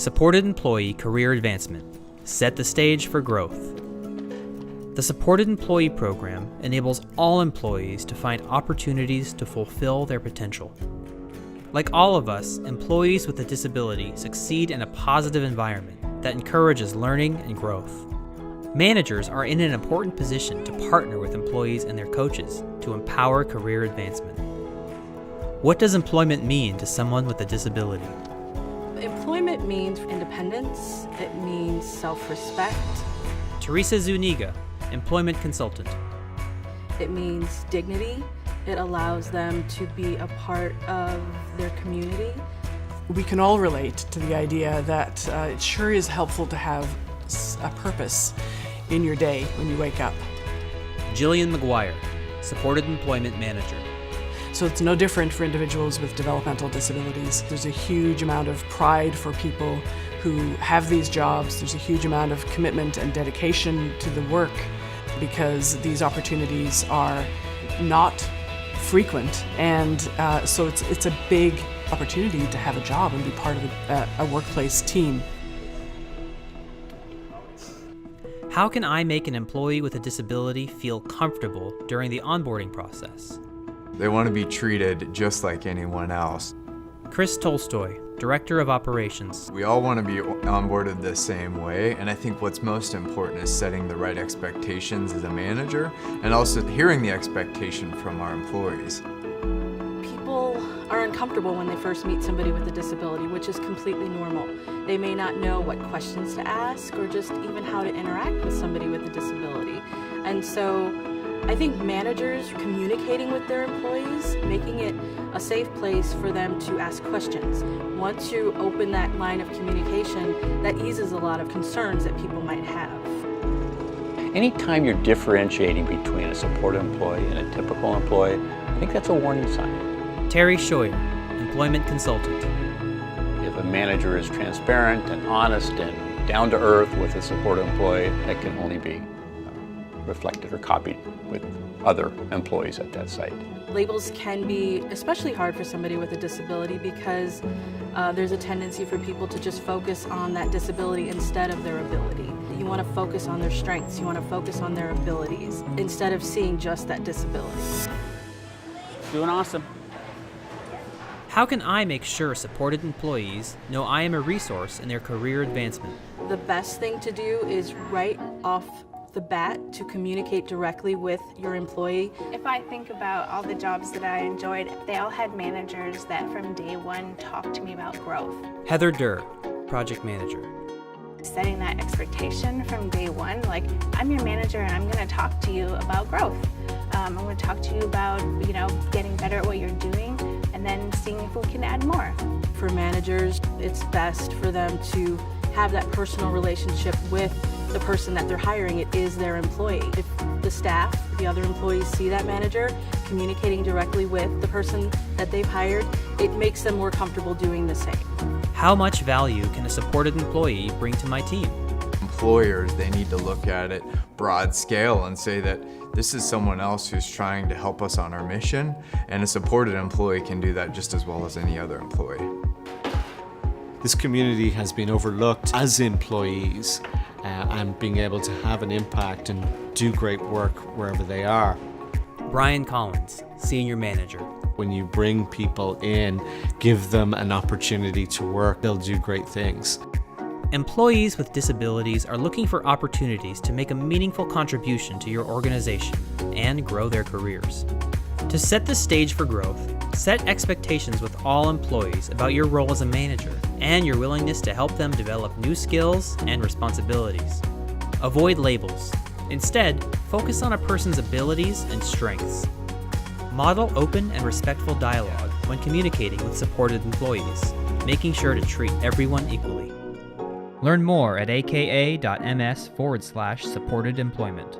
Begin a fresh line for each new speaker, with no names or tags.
Supported Employee Career Advancement. Set the stage for growth. The Supported Employee Program enables all employees to find opportunities to fulfill their potential. Like all of us, employees with a disability succeed in a positive environment that encourages learning and growth. Managers are in an important position to partner with employees and their coaches to empower career advancement. What does employment mean to someone with a disability?
Employment means independence, it means self-respect.
Teresa Zuniga, employment consultant.
It means dignity. It allows them to be a part of their community.
We can all relate to the idea that it sure is helpful to have a purpose in your day when you wake up.
Jillian McGuire, supported employment manager.
So it's no different for individuals with developmental disabilities. There's a huge amount of pride for people who have these jobs. There's a huge amount of commitment and dedication to the work because these opportunities are not frequent, and so it's a big opportunity to have a job and be part of a workplace team.
How can I make an employee with a disability feel comfortable during the onboarding process?
They want to be treated just like anyone else.
Chris Tolstoy, Director of Operations.
We all want to be onboarded the same way, and I think what's most important is setting the right expectations as a manager and also hearing the expectation from our employees.
People are uncomfortable when they first meet somebody with a disability, which is completely normal. They may not know what questions to ask or just even how to interact with somebody with a disability. And so I think managers communicating with their employees, making it a safe place for them to ask questions. Once you open that line of communication, that eases a lot of concerns that people might have.
Anytime you're differentiating between a supported employee and a typical employee, I think that's a warning sign.
Terry Scheuer, employment consultant.
If a manager is transparent and honest and down to earth with a supported employee, that can only be reflected or copied with other employees at that site.
Labels can be especially hard for somebody with a disability because there's a tendency for people to just focus on that disability instead of their ability. You want to focus on their strengths, you want to focus on their abilities instead of seeing just that disability.
Doing awesome.
How can I make sure supported employees know I am a resource in their career advancement?
The best thing to do is right off the bat to communicate directly with your employee.
If I think about all the jobs that I enjoyed, they all had managers that from day one talked to me about growth.
Heather Durr, project manager.
Setting that expectation from day one, like I'm your manager and I'm going to talk to you about growth. I'm going to talk to you about, getting better at what you're doing and then seeing if we can add more.
For managers, it's best for them to have that personal relationship with the person that they're hiring. It is their employee. If the staff, the other employees see that manager communicating directly with the person that they've hired, it makes them more comfortable doing the same.
How much value can a supported employee bring to my team?
Employers, they need to look at it broad scale and say that this is someone else who's trying to help us on our mission, and a supported employee can do that just as well as any other employee.
This community has been overlooked as employees and being able to have an impact and do great work wherever they are.
Brian Collins, senior manager.
When you bring people in, give them an opportunity to work, they'll do great things.
Employees with disabilities are looking for opportunities to make a meaningful contribution to your organization and grow their careers. To set the stage for growth, set expectations with all employees about your role as a manager and your willingness to help them develop new skills and responsibilities. Avoid labels. Instead, focus on a person's abilities and strengths. Model open and respectful dialogue when communicating with supported employees, making sure to treat everyone equally. Learn more at aka.ms/supported employment.